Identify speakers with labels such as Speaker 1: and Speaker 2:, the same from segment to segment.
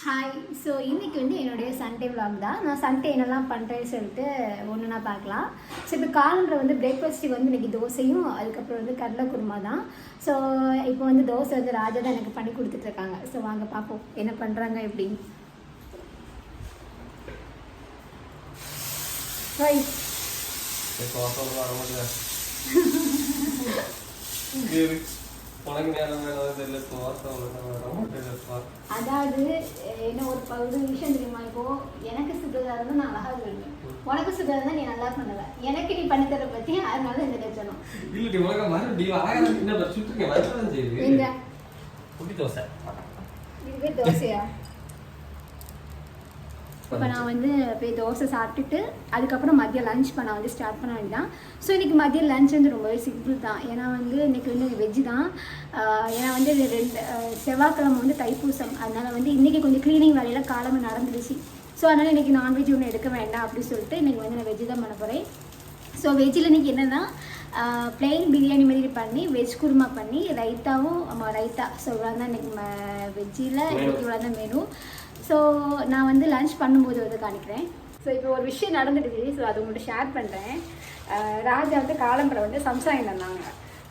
Speaker 1: Hi. So இன்றைக்கி வந்து என்னுடைய சண்டே vlog தான். நான் சண்டே என்னெல்லாம் பண்ணுறேன்னு சொல்லிட்டு ஒன்றுனா பார்க்கலாம். ஸோ இப்போ காலண்டர் வந்து பிரேக்ஃபாஸ்ட்டுக்கு வந்து இன்றைக்கி தோசையும் அதுக்கப்புறம் வந்து கடலை குருமா தான். ஸோ இப்போ வந்து தோசை வந்து ராஜா தான் எனக்கு பண்ணி கொடுத்துட்ருக்காங்க. ஸோ வாங்க பார்ப்போம் என்ன பண்ணுறாங்க எப்படின்னு. ஹாய். அதாவது என்ன ஒரு விஷயம் தெரியுமா, இப்போ எனக்கு சுடுறதா இருந்தால் நான் அழகாக சொல்லுவேன், உனக்கு சுடுறதா இருந்தால் நீ நல்லா பண்ணுவ, எனக்கு நீ பண்ணி தர பற்றி அதனால இந்த கச்சனம் எங்க இதுவே தோசையா. இப்போ நான் வந்து போய் தோசை சாப்பிட்டுட்டு அதுக்கப்புறம் மதியம் லஞ்ச் பண்ண வந்து ஸ்டார்ட் பண்ண வேண்டியதான். ஸோ இன்றைக்கி மதியம் லஞ்ச் வந்து ரொம்பவே சிம்பிள் தான். ஏன்னா வந்து இன்றைக்கி வந்து வெஜ்ஜு தான். ஏன்னா வந்து செவ்வாய்க்கிழமை வந்து தைப்பூசம், அதனால் வந்து இன்றைக்கி கொஞ்சம் க்ளீனிங் வேலையில் காலமே நடந்துருச்சு. ஸோ அதனால் இன்றைக்கி நான்வெஜ் ஒன்றும் எடுக்க வேண்டாம் அப்படின்னு சொல்லிட்டு இன்றைக்கி வந்து நான் வெஜ்ஜு தான் பண்ண போகிறேன். ஸோ வெஜ்ஜில் இன்றைக்கி என்னென்னா பிளெயின் பிரியாணி மாதிரி பண்ணி வெஜ் குருமா பண்ணி ரைத்தாவும் ரைத்தா. ஸோ இவ்வளோ தான் இன்றைக்கி வெஜ்ஜில் இன்றைக்கி இவ்வளோ தான் மெனு. ஸோ நான் வந்து லன்ச் பண்ணும்போது வந்து காணிக்கிறேன். ஸோ இப்போ ஒரு விஷயம் நடந்துடுது. ஸோ அது உங்கள்கிட்ட ஷேர் பண்ணுறேன். ராஜா வந்து காலம்பரம் வந்து சம்சா இருந்தாங்க.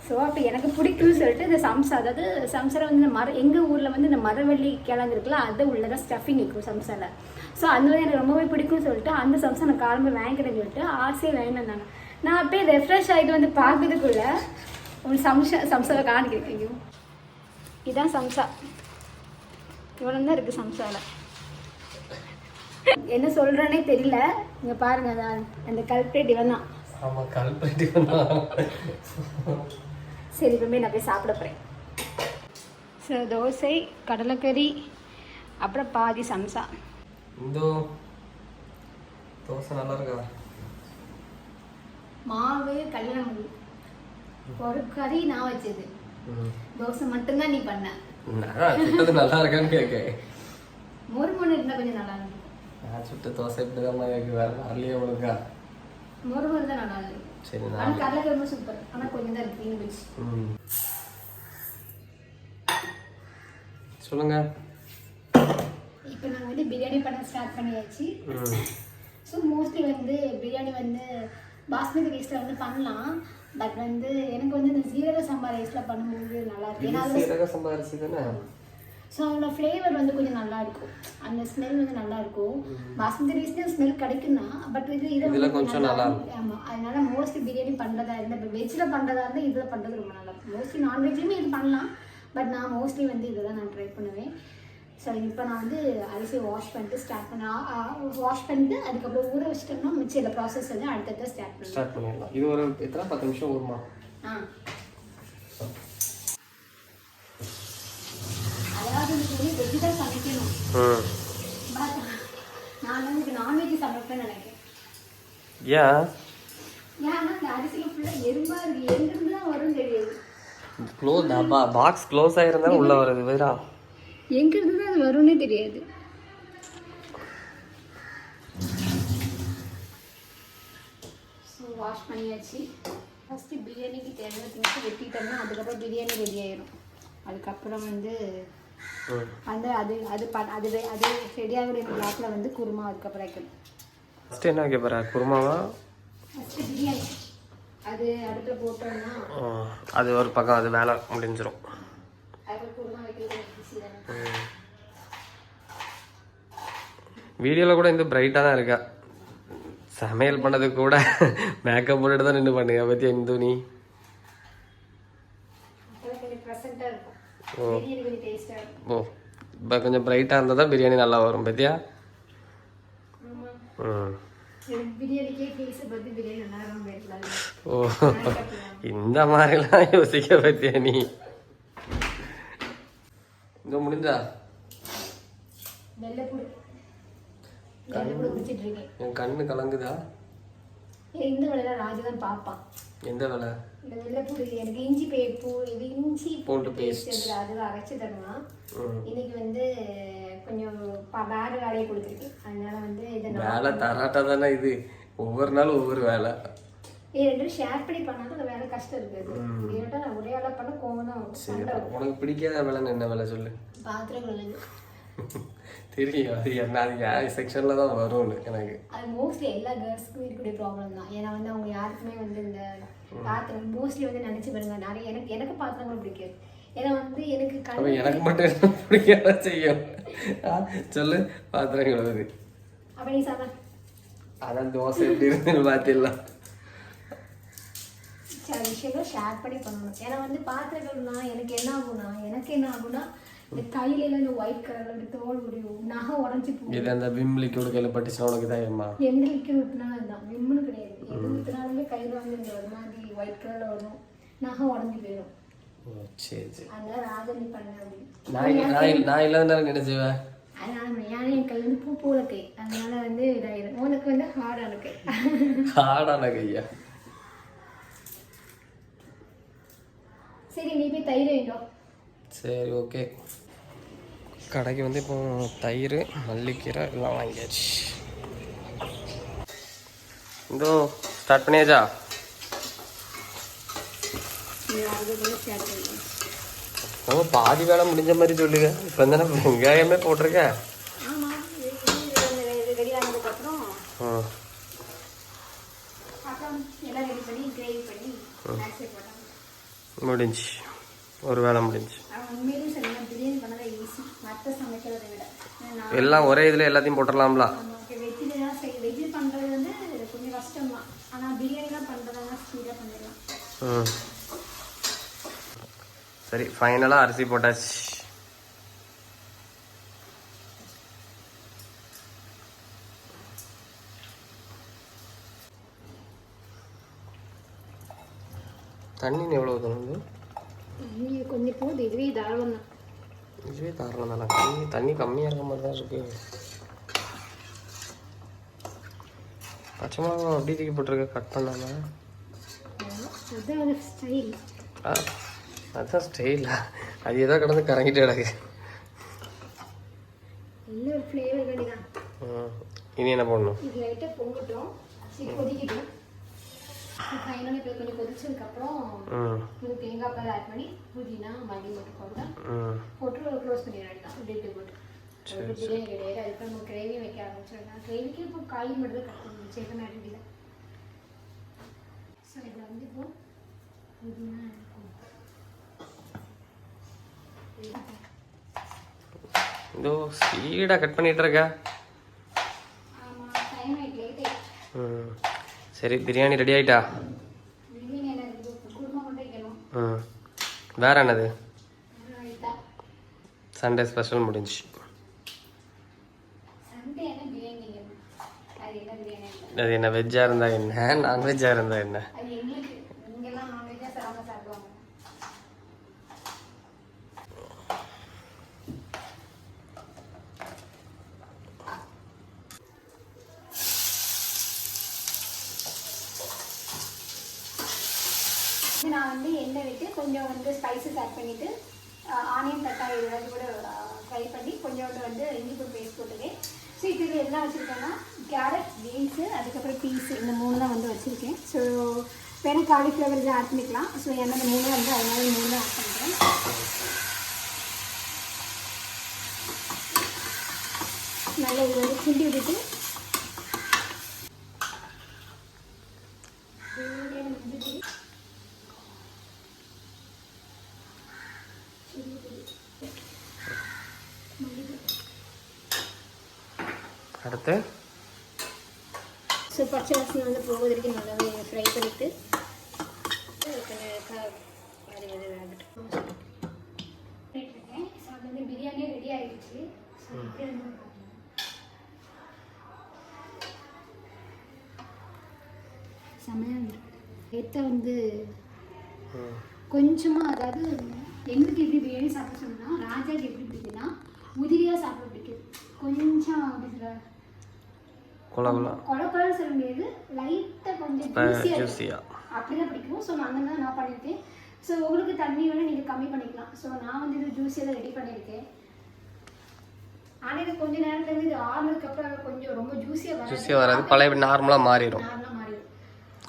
Speaker 1: ஸோ அப்போ எனக்கு பிடிக்கும்னு சொல்லிட்டு இந்த சம்சா, அதாவது சம்சாவில் வந்து இந்த எங்கள் ஊரில் வந்து இந்த மரவள்ளி கிழங்கு இருக்குல்ல, அது உள்ளதான் ஸ்டஃபிங் இருக்கும் சம்சாவில். ஸோ அந்த மாதிரி எனக்கு ரொம்பவே பிடிக்கும்னு சொல்லிட்டு அந்த சம்சா நான் காலம்பரம் வாங்கிக்கிறேன்னு சொல்லிட்டு ஆசையாக வாங்கிட்டு நான் அப்படியே ரெஃப்ரெஷ் ஆகிட்டு வந்து பார்க்கறதுக்குள்ள உங்களுக்கு சம்சாவை காணிக்கிறேன். இதுதான் சம்சா, இவ்வளோ தான் இருக்குது சம்சாவில். என்ன சொல்கிறேனே தெரியல. இங்கே பாருங்க, அந்த கல்பிரேட் இவன் தான். சரி, இப்போ நான் போய் சாப்பிட போகிறேன். ஸோ தோசை, கடலைக்கறி, அப்புறம் பாதி சம்சா.
Speaker 2: தோசை நல்லா இருக்கா?
Speaker 1: மாவு கல்யாணம் ஒரு கறி நான் வச்சது, தோசை மட்டும்தான் நீ பண்ண.
Speaker 2: நல்லா இருக்கான்னு கேட்க
Speaker 1: மொறு இருந்தால் கொஞ்சம் நல்லா இருக்கும்.
Speaker 2: நான் சுட்ட தோசை இப்படிதான் வேற வரலையே ஒழுங்கா.
Speaker 1: மொறு தான் நல்லா இருக்கும். சரி, கடலைக்கறி ரொம்ப சூப்பர். ஆனால் கொஞ்சம் தான் இருக்கு இங்கிலீஷ்.
Speaker 2: சொல்லுங்க.
Speaker 1: இப்போ நாங்கள் வந்து பிரியாணி பண்ண ஸ்டார்ட் பண்ணியாச்சு. ஸோ மோஸ்ட்லி வந்து பிரியாணி வந்து பாஸ்மதி ரைஸில் வந்து பண்ணலாம். பட் வந்து எனக்கு வந்து இந்த ஜீரக சம்பா ரைஸில் பண்ணும்போது நல்லா இருக்கும்.
Speaker 2: ஜீரக சம்பா அரிசி தானே.
Speaker 1: ஸோ அதோட ஃப்ளேவர் வந்து கொஞ்சம் நல்லா இருக்கும், அந்த ஸ்மெல் வந்து நல்லா இருக்கும். பாஸ்மதி ரைஸ்லேயும் ஸ்மெல் கிடைக்கும் தான், பட் இதில் கொஞ்சம் நல்லா இருக்கும். ஆமாம், அதனால மோஸ்ட்லி பிரியாணி பண்ணுறதா இருந்தால், இப்போ வெஜ்ஜில் பண்ணுறதா இருந்தால் இதில் பண்ணுறது ரொம்ப நல்லா இருக்கும். மோஸ்ட்லி நான்வெஜ்லையுமே இது பண்ணலாம், பட் நான் மோஸ்ட்லி வந்து இதை தான் நான் ட்ரை பண்ணுவேன். ஸோ இப்போ நான் வந்து அரிசியை வாஷ் பண்ணிட்டு வாஷ் பண்ணிட்டு அதுக்கப்புறம் ஊற வச்சுட்டோம்னா மிச்சம் இந்த ப்ராசஸ் வந்து அடுத்தடுத்த ஸ்டார்ட்
Speaker 2: பண்ணிடலாம். இது ஒரு எத்தனை 10 நிமிஷம் ஊறுமா?
Speaker 1: அதாவது வெஜ்ஜு தான் சமைக்கணும். பட் நான் வந்து இப்போ நான்வெஜ் சமைப்பேன்னு நினைக்கிறேன். ஏன்னா இந்த அரிசியில் ஃபுல்லாக எறும்பாக இருக்குது, எங்கிருந்து தான் வரும் தெரியாது.
Speaker 2: பாக்ஸ் க்ளோஸ் ஆகிருந்தா உள்ள வருது வேறா,
Speaker 1: எங்கிருந்து தான் அது வரும்னே தெரியாது. ஸோ வாஷ் பண்ணியாச்சு. ஃபஸ்ட்டு பிரியாணிக்கு தேவையான திங்ஸ் வெட்டிட்டோம்னா அதுக்கப்புறம் பிரியாணி ரெடி ஆயிடும். அதுக்கப்புறம் வந்து அந்த அது அது அது அது ரெடியாகிற பிளாக்கில் வந்து குருமா அதுக்கப்புறம் வைக்கணும்.
Speaker 2: ஃபஸ்ட்டு என்ன வைக்க போகிற? குருமாவா?
Speaker 1: ஃபஸ்ட்டு பிரியாணி அது அடுப்பில் போட்டோம்னா
Speaker 2: அது ஒரு பக்கம் அது வேலை முடிஞ்சிடும். வீடியோவில் கூட இந்த பிரைட்டாக தான் இருக்கா. சமையல் பண்ணது கூட மேக்கப் போட்டுட்டு தான் நின்று பண்ணுங்க பற்றியா இந்து நீ? ஓ இப்போ கொஞ்சம் பிரைட்டாக இருந்தால் தான் பிரியாணி நல்லா வரும் பற்றியா? ஓ இந்த மாதிரிலாம் யோசிக்க பற்றியா நீ? இங்கே முடிஞ்சா என் கண்ணு கலங்குதா?
Speaker 1: இந்த வேலை ராஜு தான் பார்ப்பான்.
Speaker 2: எந்த வேலை?
Speaker 1: இந்த வெள்ளைப்பூடு எனக்கு இஞ்சி பூண்டு பேஸ்ட் அதுதான் அரைச்சி தருவான். இன்னைக்கு வந்து கொஞ்சம் வேற வேலையை கொடுத்துருக்கு, அதனால வந்து இதை
Speaker 2: வேலை தராட்டா தானே இது. ஒவ்வொரு நாளும் ஒவ்வொரு வேலை.
Speaker 1: ரெண்டு ஷேர் பண்ணி பண்ணாலும் அந்த வேலை கஷ்டம் இருக்காது. ஏன்னா நான் ஒரே ஆளாக பண்ண கோவம் தான்.
Speaker 2: உனக்கு பிடிக்காத வேலைன்னு என்ன வேலை சொல்லு?
Speaker 1: பாத்திரம் கழுவுறது.
Speaker 2: தெரியும் அது என்ன அது என் செக்ஷனில் தான் வரும்னு எனக்கு.
Speaker 1: அது மோஸ்ட்லி எல்லா கேர்ள்ஸ்க்கும் இருக்கக்கூடிய ப்ராப்ளம் தான். ஏன்னா வந்து அவங்க யாருக்குமே வந்து இந்த பாத்திரம் மோஸ்ட்லி வந்து நினச்சி பாருங்க, நிறைய எனக்கு பாத்திரங்களும் பிடிக்காது. ஏன்னா வந்து எனக்கு
Speaker 2: மட்டும் பிடிக்காத செய்யும். சொல்லு பாத்திரம் கழுவுது.
Speaker 1: அப்போ நீ சாப்பிட
Speaker 2: அதான் தோசை எப்படி இருக்குன்னு பார்த்திடலாம்.
Speaker 1: சில விஷயங்கள் ஷேர் பண்ணி பண்ணணும். ஏன்னா வந்து பாத்திரங்கள்னா எனக்கு என்ன ஆகும்னா இந்த கையில இந்த ஒயிட் கலர்ல தோல் முடியும், நகை உடஞ்சி போகும்.
Speaker 2: இது அந்த விம் லிக்விட் கையில் பட்டுச்சுன்னா உனக்கு தான் ஏமா?
Speaker 1: எந்த லிக்விட் ஊற்றினாலும் அதுதான், விம்னு கிடையாது. எது ஊற்றினாலுமே கையில் வந்து இந்த ஒரு மாதிரி ஒயிட் கலர்ல வரும், நகை உடஞ்சி போயிடும்.
Speaker 2: சரி சரி.
Speaker 1: அதனால ராஜனி பண்ண அப்படின்னு
Speaker 2: நான் இல்லாத நினைச்சுவேன்.
Speaker 1: அதனால ஏன்னா என் கை வந்து பூ போல கை, அதனால வந்து இதாயிடும். உனக்கு வந்து ஹார்டான கை.
Speaker 2: ஹார்டான கையா?
Speaker 1: சரி நீ போய் தயிர் வேண்டாம்.
Speaker 2: சரி ஓகே. கடைக்கு வந்து இப்போ தயிர் மல்லிக்கீரை எல்லாம் வாங்கியாச்சு. இதோ ஸ்டார்ட் பண்ணியாச்சா? ஓ பாதி வேலை முடிஞ்ச மாதிரி சொல்லுங்க. இப்போ தானே வெங்காயமே போட்டிருக்க. முடிஞ்சு ஒரு வேலை முடிஞ்சு. எல்லாம் ஒரே இதில் எல்லாத்தையும் போட்டுடலாம்ல. சரி ஃபைனலாக அரிசி போட்டாச்சு. தண்ணி எவ்வளோ தோணுது?
Speaker 1: கொஞ்சம் போகுது, இதுவே தாராளம் தான்.
Speaker 2: இதுவே தாராளம் தானே? தண்ணி கம்மியாக இருக்க மாதிரி தான் இருக்கு. பச்சை மிளகா அப்படி தூக்கி போட்டிருக்க கட் பண்ணாமல். அதுதான் ஸ்டைலா? அது ஏதோ கடந்து கறங்கிட்டு கிடக்கு. இனி என்ன பண்ணணும்?
Speaker 1: ஃபைனலாக இப்போ கொஞ்சம் கொதிச்சதுக்கப்புறம் கொஞ்சம் தேங்காய் பால் ஆட் பண்ணி புதினா மல்லி மட்டும் போட்டு க்ளோஸ் பண்ணிடுறேன் தான் டேட்டு போட்டு. பிரியாணி கிடையாது. அதுக்கு நம்ம கிரேவி வைக்க ஆரம்பிச்சிடலாம். கிரேவிக்கு இப்போ காய் மட்டும் தான் கட் பண்ணணும், சேர்க்க மாட்டேங்குது. ஸோ இதில் வந்து இப்போ புதினா
Speaker 2: இதோ ஸ்பீடாக கட் பண்ணிட்டு இருக்கா.
Speaker 1: ஆமாம், டைம் ஆகிட்டு லேட்.
Speaker 2: சரி பிரியாணி ரெடி ஆயிட்டா? வேற என்னது? சண்டே ஸ்பெஷல் முடிஞ்சு. அது என்ன வெஜ்ஜா இருந்தா என்ன, நான்வெஜ்ஜா இருந்தா என்ன?
Speaker 1: நான் வந்து எண்ணெய் விட்டு கொஞ்சம் வந்து ஸ்பைசஸ் ஆட் பண்ணிவிட்டு ஆனியன் தக்காளி ஏதாவது கூட ஃப்ரை பண்ணி கொஞ்சோண்டு வந்து இஞ்சி பூண்டு பேஸ்ட் போட்டுருக்கேன். ஸோ இப்போ இதில் என்ன வச்சுருக்கேன்னா கேரட், பீன்ஸு, அதுக்கப்புறம் பீஸு, இந்த 3 தான் வந்து வச்சுருக்கேன். ஸோ வேணும் காலிஃப்ளவர் இதை ஆட் பண்ணிக்கலாம். ஸோ என்ன இந்த 3 வந்து அதனால 3 தான் ஆட் பண்ணுறேன். நல்லா இது வந்து கிண்டி விட்டுட்டு
Speaker 2: அடுத்து
Speaker 1: ஸோ பச்சை வாசனை வந்து போக வரைக்கும் நல்லாவே ஃப்ரை பண்ணிவிட்டு ஸோ அது வந்து பிரியாணியே ரெடி ஆகிடுச்சு. செமையாக எத்த வந்து கொஞ்சமாக, அதாவது எங்களுக்கு எப்படி பிரியாணி சாப்பிட சொன்னால் ராஜாக்கு எப்படி பிடிக்குன்னா உதிரியாக சாப்பிட பிடிக்குது. கொஞ்சம் கொலன்னு சொல்ல முடியாது, லைட்டாக கொஞ்சம் ஜூஸியாக அப்படிதான் பிடிக்கும். ஸோ அந்த மாதிரி நான் பண்ணியிருக்கேன். ஸோ உங்களுக்கு தண்ணி வேணும் நீங்கள் கம்மி பண்ணிக்கலாம். ஸோ நான் வந்து இது ஜூஸியாக தான் ரெடி பண்ணியிருக்கேன். ஆனால் இது கொஞ்சம் நேரத்தில் இது ஆறுனதுக்கப்புறம் கொஞ்சம் ரொம்ப ஜூஸியாக
Speaker 2: வராது, பழைய நார்மலாக மாறிடும்.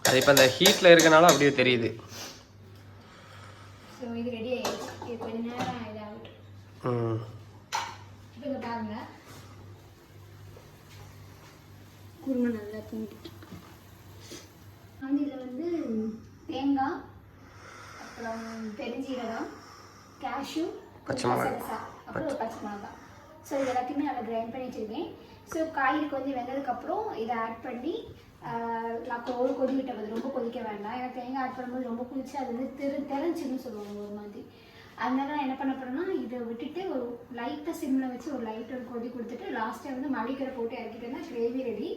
Speaker 2: அது இப்போ அந்த ஹீட்டில் இருக்கனால அப்படியே தெரியுது. ஸோ
Speaker 1: இது ரெடி ஆகிடுச்சு. இது கொஞ்சம் நேரம் இதாகட்டும். இப்போ பாருங்க குருமா நல்லா கிண்டி வந்து இதில் வந்து தேங்காய், அப்புறம் பெருஞ்சீரகம், கேஷ்யூ,
Speaker 2: பச்சை மிளகாய்,
Speaker 1: அப்புறம் ஒரு பச்சை மிளகாய். ஸோ இது எல்லாத்தையுமே நல்லா கிரைண்ட் பண்ணி வச்சுருக்கேன். ஸோ காய்கறி கொஞ்சம் வெந்ததுக்கப்புறம் இதை ஆட் பண்ணி ஒரு கொதி விட்டது, ரொம்ப கொதிக்க வேண்டாம். ஏன்னா தேங்காய் ஆட் பண்ணும்போது ரொம்ப குளிச்சு அது வந்து தெரிஞ்சுன்னு சொல்லுவாங்க ஒரு மாதிரி. அதனால நான் என்ன பண்ண போகிறேன்னா இதை விட்டுட்டு ஒரு லைட்டாக சிம்மில் வச்சு ஒரு லைட்டாக ஒரு கொதி கொடுத்துட்டு லாஸ்ட்டாக வந்து மல்லிக்கரை போட்டு இறக்கிட்டோம்னா கிரேவி ரெடி.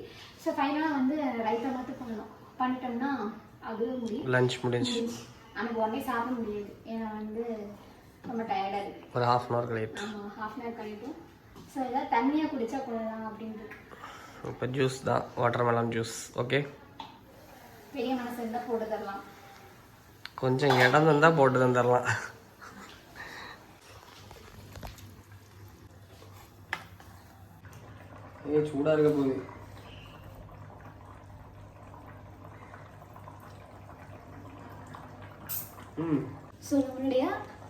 Speaker 1: ஸோ ஃபைனலாக வந்து ரைத்தா மட்டும் பண்ணணும். பண்ணிட்டோம்னா அதுவும் முடியும்,
Speaker 2: லஞ்ச் முடிஞ்சு.
Speaker 1: ஆனால் உடனே சாப்பிட முடியாது, ஏன்னா வந்து ரொம்ப டயர்டாக இருக்குது.
Speaker 2: ஒரு ½ hour கழிட்டு.
Speaker 1: ஆமாம், ½ hour கழிட்டும். ஸோ எதாவது தண்ணியாக குடித்தா கொள்ளலாம் அப்படின்ட்டு.
Speaker 2: இப்போ ஜூஸ் தான், வாட்டர்மெலன் ஜூஸ். ஓகே,
Speaker 1: பெரிய மனசு இருந்தால் போட்டு தரலாம்,
Speaker 2: கொஞ்சம் இடம் இருந்தால் போட்டு தந்துடலாம். சூடாக இருக்க போகுது.
Speaker 1: ஸோ நம்மளுடைய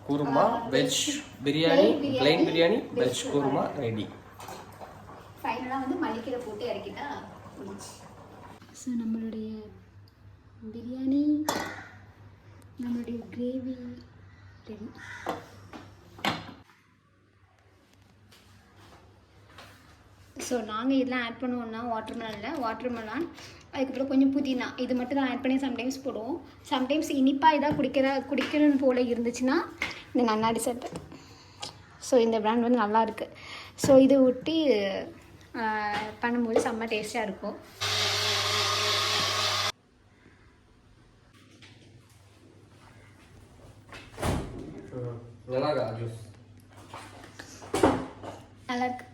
Speaker 2: kurma veg biryani, plain biryani veg kurma ready.
Speaker 1: ஃபைனலாக வந்து மல்லிக்கீரை போட்டு இறக்கிட்டா முடிஞ்சு. ஸோ நம்மளுடைய பிரியாணி, நம்மளுடைய கிரேவி ரெடி. ஸோ நாங்கள் இதெல்லாம் ஆட் பண்ணுவோம்னா வாட்டர்மெலான், அதுக்கப்புறம் கொஞ்சம் புதினா, இது மட்டும் தான் ஆட் பண்ணி சம்டைம்ஸ் போடுவோம். சம்டைம்ஸ் இனிப்பாக இதாக குடிக்கணும்னு போல் இருந்துச்சுன்னா இந்த நன்னாரி சட்டை. ஸோ இந்த பிராண்ட் வந்து நல்லாயிருக்கு. ஸோ இது ஊட்டி பண்ணும்போது செம்ம டேஸ்ட்டாக இருக்கும். நல்லாயிருக்கு.